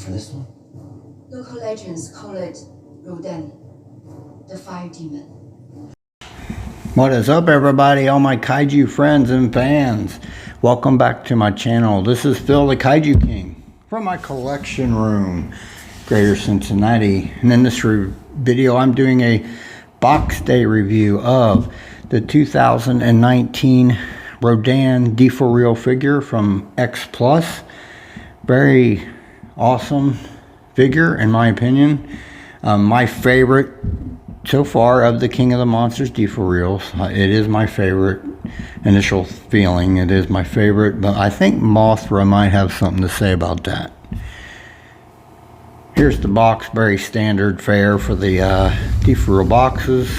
for this one? Local legends call it Rodan, the fire demon. What is up, everybody, all my kaiju friends and fans? Welcome back to my channel. This is Phil the Kaiju King from my collection room, Greater Cincinnati. And in this video, I'm doing a box day review of the 2019 Rodan Deforeal figure from X Plus. Very awesome figure, in my opinion. My favorite so far of the King of the Monsters Deforeals. It is my favorite. Initial feeling, it is my favorite, but I think Mothra might have something to say about that. Here's the box, very standard fare for the Deforeal boxes.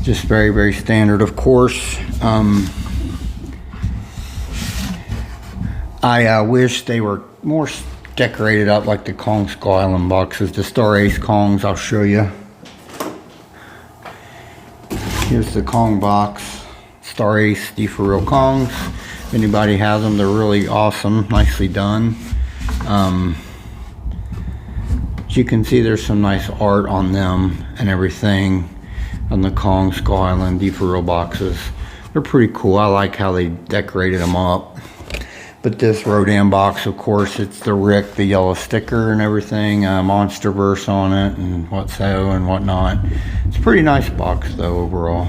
Just very, very standard, of course. I wish they were more decorated up like the Kong Skull Island boxes. The Star Ace Kongs, I'll show you. Here's the Kong box, Star Ace Deforeal Kongs. If anybody has them, they're really awesome, nicely done. As you can see, there's some nice art on them and everything on the Kong Skull Island Deforeal boxes. They're pretty cool. I like how they decorated them up. But this Rodan box, of course, it's the RIC, the yellow sticker and everything, Monsterverse on it and whatnot. It's a pretty nice box though overall.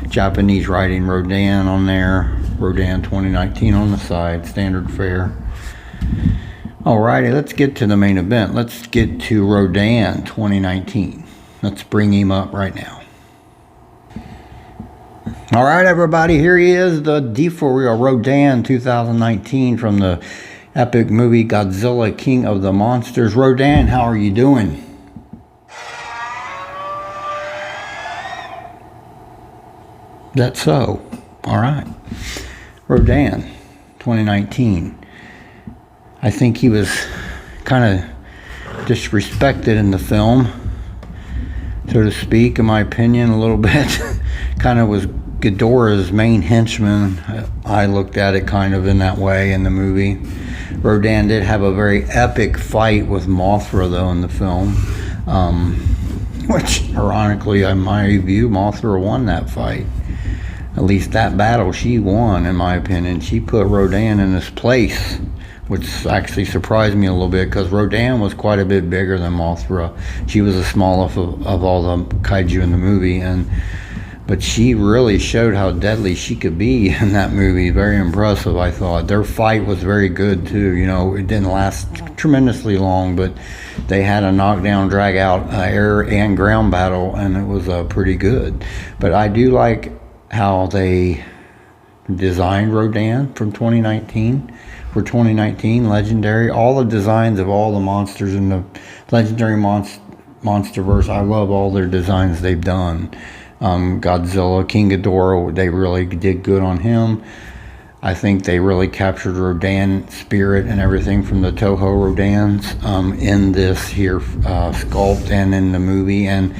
Japanese writing Rodan on there, Rodan 2019 on the side, standard fare. Alrighty, let's get to the main event. Let's get to Rodan 2019. Let's bring him up right now. Alright, everybody, here he is, the Deforeal Rodan 2019 from the epic movie Godzilla King of the Monsters. Rodan, how are you doing? That's so. Alright. Rodan 2019. I think he was kind of disrespected in the film, so to speak, in my opinion, a little bit. Kind of was Ghidorah's main henchman. I looked at it kind of in that way in the movie. Rodan did have a very epic fight with Mothra though in the film, which ironically in my view Mothra won that fight. At least that battle she won, in my opinion. She put Rodan in his place, which actually surprised me a little bit because Rodan was quite a bit bigger than Mothra. She was the smallest of all the kaiju in the movie, but she really showed how deadly she could be in that movie. Very impressive, I thought. Their fight was very good too. You know, it didn't last tremendously long, but they had a knockdown, drag out air and ground battle, and it was pretty good. But I do like how they designed Rodan from 2019. For 2019, legendary. All the designs of all the monsters in the legendary Monsterverse, I love all their designs they've done. Godzilla, King Ghidorah, they really did good on him. I think they really captured Rodan spirit and everything from the Toho Rodans in this here sculpt and in the movie. And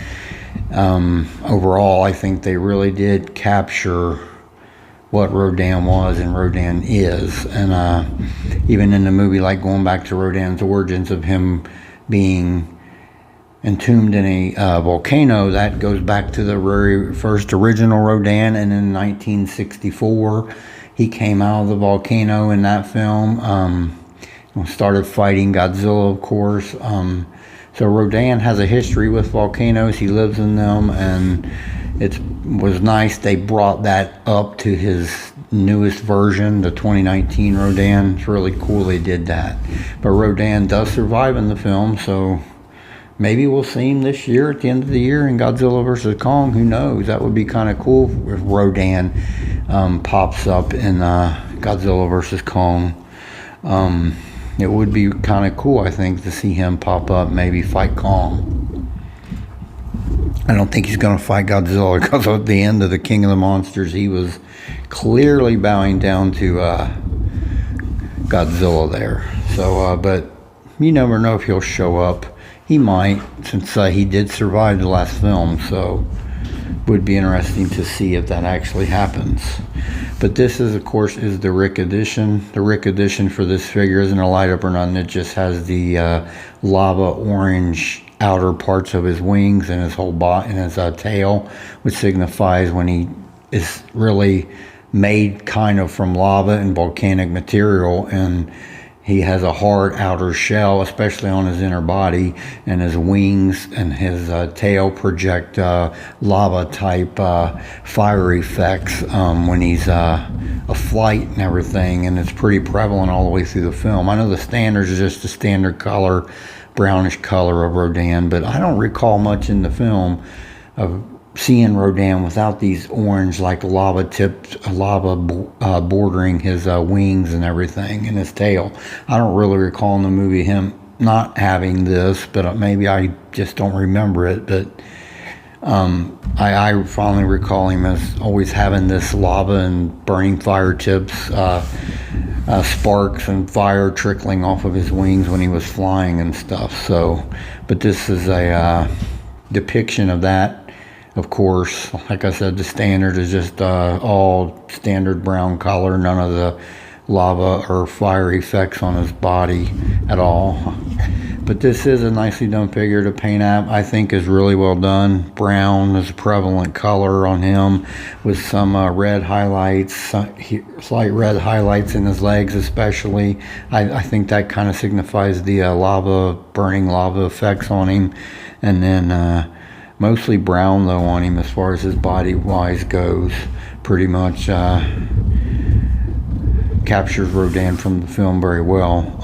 overall, I think they really did capture what Rodan was and Rodan is. And even in the movie, like going back to Rodan's origins of him being entombed in a volcano, that goes back to the very first original Rodan. And in 1964 he came out of the volcano in that film, started fighting Godzilla, of course. So Rodan has a history with volcanoes. He lives in them, and it was nice they brought that up to his newest version, the 2019 Rodan. It's really cool they did that. But Rodan does survive in the film, so maybe we'll see him this year at the end of the year in Godzilla vs. Kong. Who knows? That would be kind of cool if Rodan pops up in Godzilla vs. Kong. It would be kind of cool, I think, to see him pop up, maybe fight Kong. I don't think he's going to fight Godzilla because at the end of the King of the Monsters, he was clearly bowing down to Godzilla there. So, but you never know if he'll show up. He might, since he did survive the last film. So would be interesting to see if that actually happens. But this is, of course, is the RIC edition. The RIC edition for this figure isn't a light up or nothing. It just has the lava orange outer parts of his wings and his whole body and his tail, which signifies when he is really made kind of from lava and volcanic material, and he has a hard outer shell, especially on his inner body, and his wings and his tail project lava type fire effects when he's aflight and everything, and it's pretty prevalent all the way through the film. I know the standards is just the standard color, brownish color of Rodan, but I don't recall much in the film of seeing Rodan without these orange, like lava tips, lava bordering his wings and everything, and his tail. I don't really recall in the movie him not having this, but maybe I just don't remember it. But I fondly recall him as always having this lava and burning fire tips, sparks and fire trickling off of his wings when he was flying and stuff. So, but this is a depiction of that. Of course, like I said, the standard is just all standard brown color, none of the lava or fire effects on his body at all. But this is a nicely done figure. The paint app, I think, is really well done. Brown is a prevalent color on him with some red highlights, slight red highlights in his legs especially. I think that kind of signifies the burning lava effects on him. And then mostly brown though on him as far as his body wise goes. Pretty much captures Rodan from the film very well.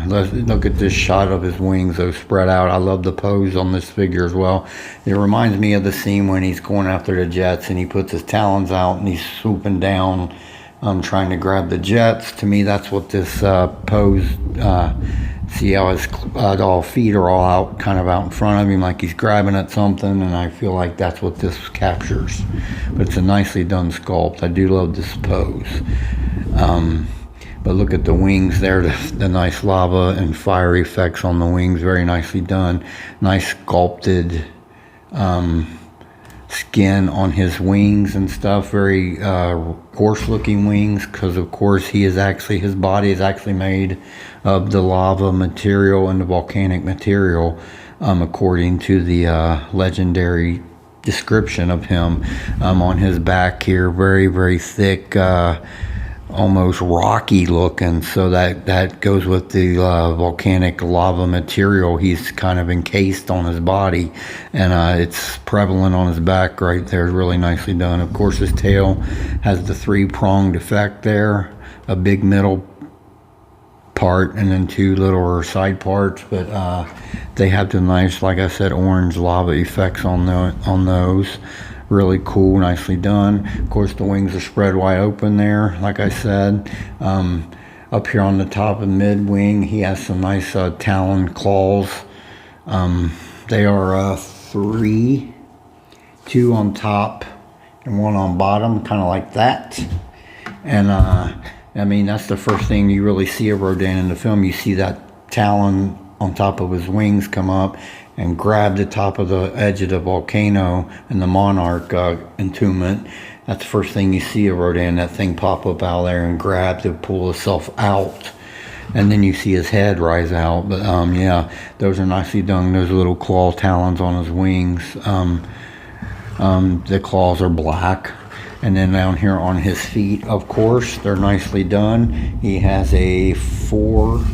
Let's look at this shot of his wings though spread out. I love the pose on this figure as well. It reminds me of the scene when he's going after the jets and he puts his talons out and he's swooping down trying to grab the jets. To me, that's what this pose, see how his all feet are all out, kind of out in front of him, like he's grabbing at something, and I feel like that's what this captures. But it's a nicely done sculpt. I do love this pose. But look at the wings there, the nice lava and fire effects on the wings, very nicely done. Nice sculpted skin on his wings and stuff, very coarse looking wings, because of course his body is actually made of the lava material and the volcanic material, according to the legendary description of him. On his back here, very, very thick, almost rocky looking, so that goes with the volcanic lava material he's kind of encased on his body, and it's prevalent on his back right there. Really nicely done. Of course, his tail has the three-pronged effect there, a big middle part and then two little side parts, but they have the nice, like I said, orange lava effects on those. Really cool, nicely done. Of course, the wings are spread wide open there, like I said. Up here on the top of mid wing, he has some nice talon claws. They are three, two on top and one on bottom, kind of like that. And I mean, that's the first thing you really see of Rodan in the film. You see that talon on top of his wings come up and grab the top of the edge of the volcano and the monarch entombment. That's the first thing you see of Rodan, that thing pop up out there and grab to pull itself out. And then you see his head rise out. But yeah, those are nicely done. Those little claw talons on his wings. The claws are black. And then down here on his feet, of course, they're nicely done. He has a four-toed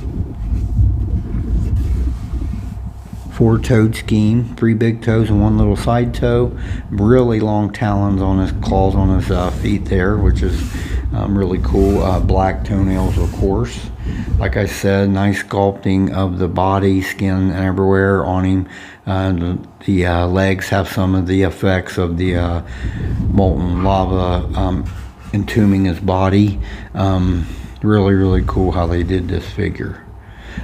scheme, 3 big toes and 1 little side toe. Really long talons on his claws on his feet there, which is really cool. Black toenails, of course. Like I said, nice sculpting of the body, skin, and everywhere on him. The legs have some of the effects of the molten lava entombing his body. Really, really cool how they did this figure.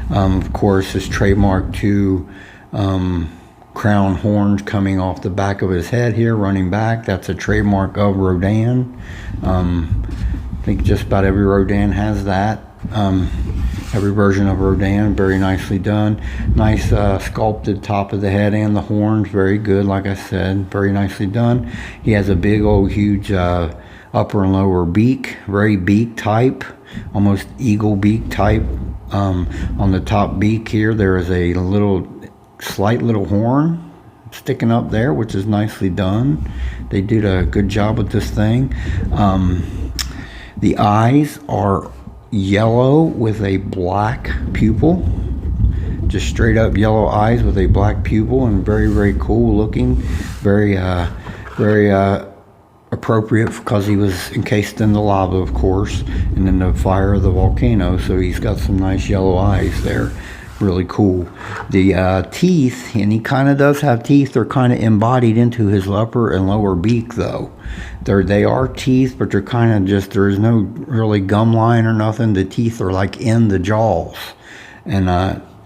Of course, his trademark 2 crown horns coming off the back of his head here, running back. That's a trademark of Rodan. I think just about every Rodan has that. every version of Rodan, very nicely done. Nice sculpted top of the head and the horns, very good, like I said, very nicely done. He has a big old huge upper and lower beak, very beak type, almost eagle beak type. On the top beak here, there is a slight little horn sticking up there, which is nicely done. They did a good job with this thing. The eyes are yellow with a black pupil, just straight up yellow eyes with a black pupil, and very, very cool looking, very appropriate because he was encased in the lava, of course, and in the fire of the volcano, so he's got some nice yellow eyes there. Really cool. The teeth, and he kind of does have teeth, they're kind of embodied into his upper and lower beak though. They are teeth, but they're kind of just, there is no really gum line or nothing. The teeth are like in the jaws and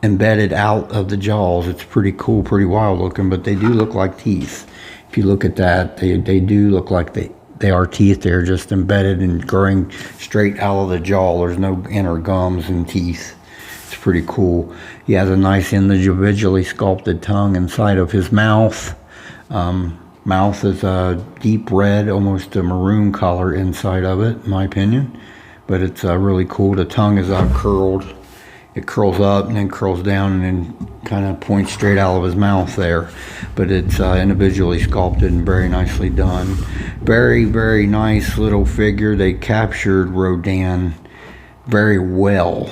embedded out of the jaws. It's pretty cool, pretty wild looking, but they do look like teeth. If you look at that, they do look like they are teeth. They're just embedded and growing straight out of the jaw. There's no inner gums and teeth. It's pretty cool. He has a nice individually sculpted tongue inside of his mouth. Mouth is a deep red, almost a maroon color inside of it, in my opinion. But it's really cool. The tongue is curled. It curls up and then curls down and then kind of points straight out of his mouth there. But it's individually sculpted and very nicely done. Very, very nice little figure. They captured Rodan very well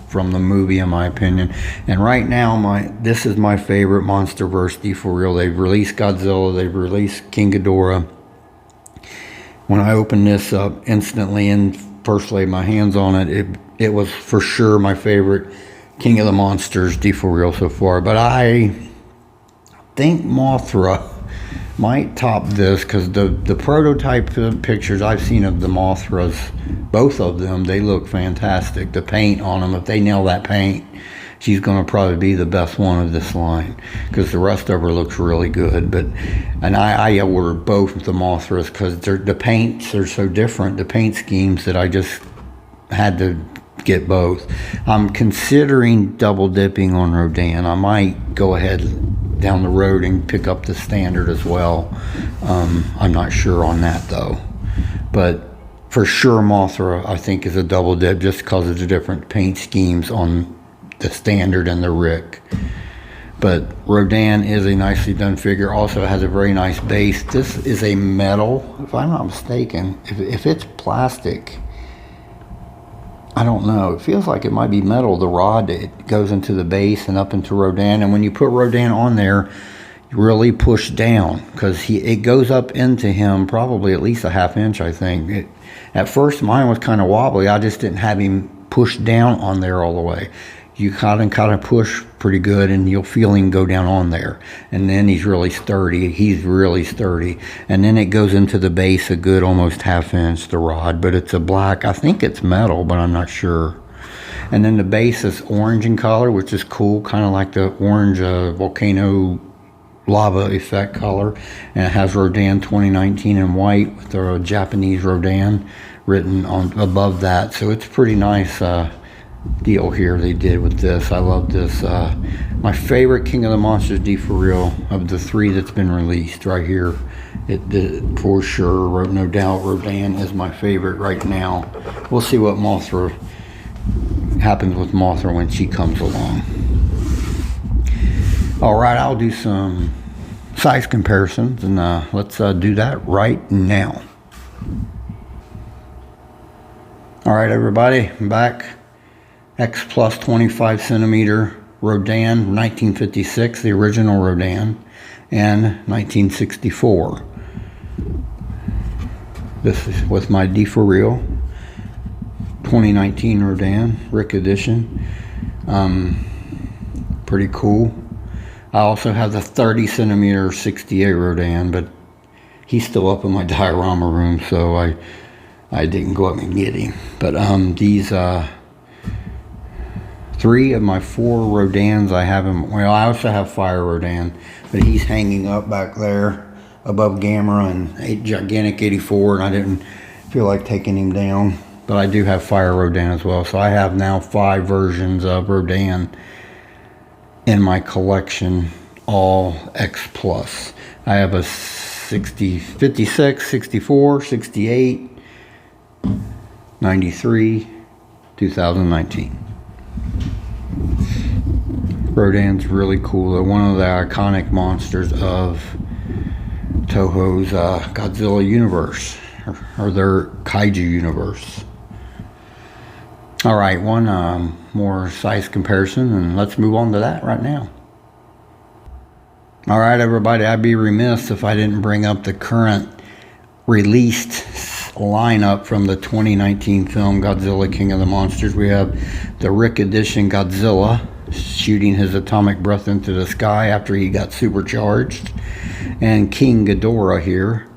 from the movie, in my opinion. And right now, this is my favorite MonsterVerse Deforeal. They've released Godzilla, they've released King Ghidorah. When I opened this up instantly and first laid my hands on it, it was for sure my favorite King of the Monsters Deforeal so far. But I think Mothra might top this, because the prototype pictures I've seen of the Mothras, both of them, they look fantastic. The paint on them, if they nail that paint, she's going to probably be the best one of this line, because the rest of her looks really good. And I ordered both of the Mothras because the paints are so different, the paint schemes, that I just had to get both. I'm considering double dipping on Rodan. I might go ahead down the road and pick up the standard as well. I'm not sure on that though, but for sure Mothra I think is a double dip, just because of the different paint schemes on the standard and the RIC. But Rodan is a nicely done figure. Also has a very nice base. This is a metal, if I'm not mistaken. If it's plastic, I don't know. It feels like it might be metal. The rod, it goes into the base and up into Rodan. And when you put Rodan on there, you really push down, because it goes up into him probably at least a ½ inch, I think. At first, mine was kind of wobbly. I just didn't have him pushed down on there all the way. You kind of push pretty good, and you'll feel him go down on there. And then he's really sturdy. He's really sturdy. And then it goes into the base a good almost ½ inch, the rod. But it's a black, I think it's metal, but I'm not sure. And then the base is orange in color, which is cool, kind of like the orange volcano lava effect color. And it has Rodan 2019 in white with the Japanese Rodan written on above that. So it's pretty nice deal here they did with this. I love this. My favorite King of the Monsters Deforeal of the 3 that's been released right here. It for sure, no doubt, Rodan is my favorite right now. We'll see what Mothra happens with Mothra when she comes along. Alright, I'll do some size comparisons, and let's do that right now. Alright everybody, I'm back. X plus 25 centimeter Rodan, 1956, the original Rodan, and 1964. This is with my Deforeal 2019 Rodan, RIC edition. Pretty cool. I also have the 30 centimeter 68 Rodan, but he's still up in my diorama room, so I didn't go up and get him. But these 3 of my 4 Rodans I have him. Well, I also have Fire Rodan, but he's hanging up back there above Gamera and a gigantic 84, and I didn't feel like taking him down. but I do have Fire Rodan as well. So I have now 5 versions of Rodan in my collection, all X Plus. I have a 56, 64, 68, 93, 2019. Rodan's really cool. They're one of the iconic monsters of Toho's Godzilla universe, or their Kaiju universe. Alright, one more size comparison, and let's move on to that right now. Alright everybody, I'd be remiss if I didn't bring up the current released lineup from the 2019 film Godzilla King of the Monsters. We have the RIC edition Godzilla shooting his atomic breath into the sky after he got supercharged, and King Ghidorah here.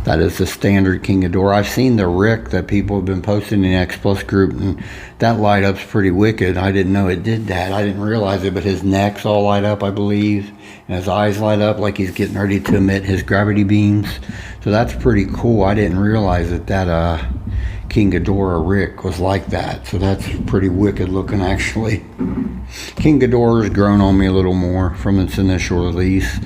That is the standard King Ghidorah. I've seen the RIC that people have been posting in the X Plus group, and that light up's pretty wicked. I didn't know it did that. I didn't realize it, but his neck's all light up, I believe, and his eyes light up like he's getting ready to emit his gravity beams. So that's pretty cool. I didn't realize that King Ghidorah RIC was like that. So that's pretty wicked looking, actually. King Ghidorah's grown on me a little more from its initial release.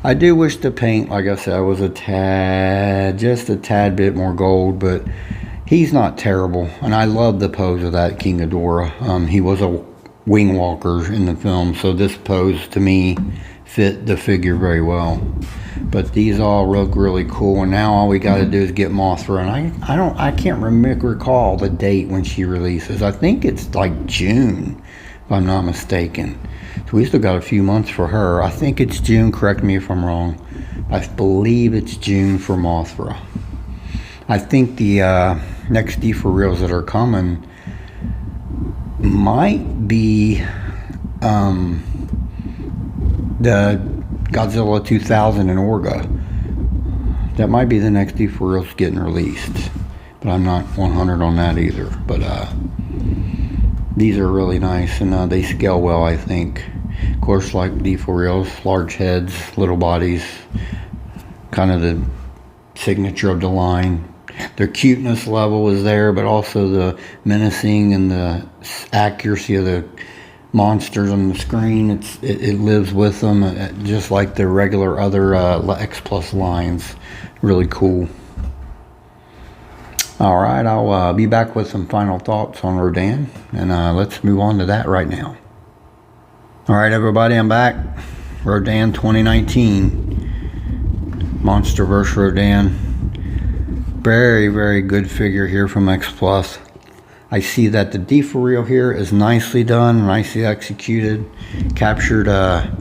I do wish the paint, like I said, was just a tad bit more gold, but he's not terrible. And I love the pose of that King Ghidorah. He was a wing walker in the film, so this pose to me fit the figure very well. But these all look really cool, and now all we got to do is get Mothra. And I can't recall the date when she releases. I think it's like June, if I'm not mistaken. So we still got a few months for her. I think it's June, correct me if I'm wrong. I believe it's June for Mothra. I think the next Deforeals that are coming might be the Godzilla 2000 and Orga. That might be the next Deforeals getting released, but I'm not 100 on that either. But these are really nice, and they scale well, I think. Of course, like Deforeals, large heads, little bodies, kind of the signature of the line. Their cuteness level is there, but also the menacing and the accuracy of the monsters on the screen. It lives with them, just like the regular other X Plus lines. Really cool. Alright, I'll be back with some final thoughts on Rodan, and let's move on to that right now. Alright everybody, I'm back. Rodan 2019. Monsterverse Rodan. Very, very good figure here from X Plus. I see that the Deforeal here is nicely done, nicely executed. Captured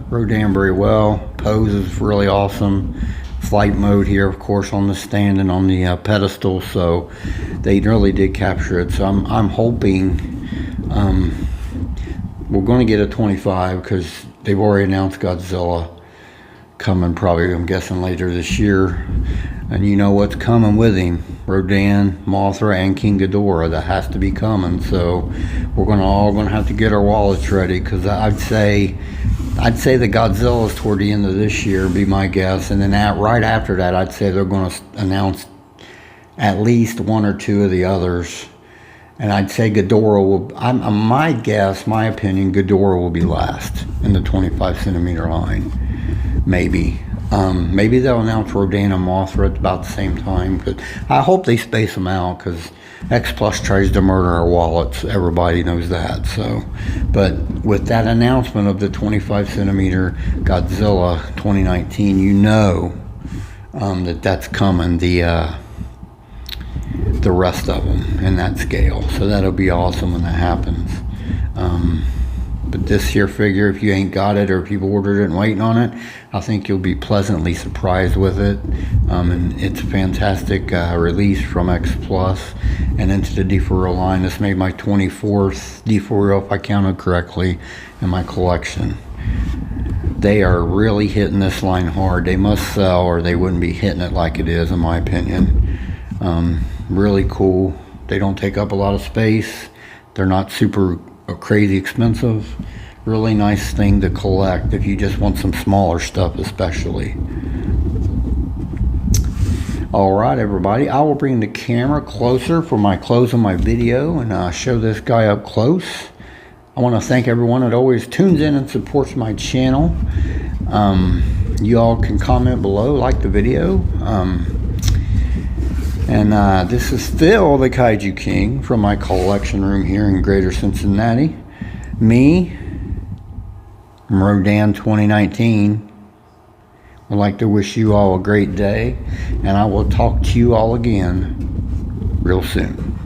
Rodan very well. Pose is really awesome. Flight mode here, of course, on the stand and on the pedestal, so they really did capture it. So I'm hoping we're going to get a 25, because they've already announced Godzilla coming probably, I'm guessing, later this year. And you know what's coming with him: Rodan, Mothra, and King Ghidorah. That has to be coming. So we're all going to have to get our wallets ready, because I'd say the Godzilla's toward the end of this year, be my guess. And then right after that, I'd say they're going to announce at least 1 or 2 of the others. And I'd say Ghidorah will, my guess, my opinion, Ghidorah will be last in the 25 centimeter line. Maybe. Maybe they'll announce Rodan and Mothra at about the same time. But I hope they space them out, because X Plus tries to murder our wallets. Everybody knows that. So, but with that announcement of the 25 centimeter Godzilla 2019, you know that's coming. The rest of them in that scale. So that'll be awesome when that happens. But this here figure, if you ain't got it, or if you've ordered it and waiting on it, I think you'll be pleasantly surprised with it. And it's a fantastic release from X Plus and into the Deforeal line. This made my 24th Deforeal, if I counted correctly, in my collection. They are really hitting this line hard. They must sell, or they wouldn't be hitting it like it is, in my opinion. Really cool. They don't take up a lot of space. They're not super crazy expensive. Really nice thing to collect if you just want some smaller stuff, especially. Alright everybody, I will bring the camera closer for my close of my video and show this guy up close. I want to thank everyone that always tunes in and supports my channel. You all can comment below, like the video. This is Phil, the Kaiju King, from my collection room here in Greater Cincinnati. Me, from Rodan 2019. I'd like to wish you all a great day, and I will talk to you all again real soon.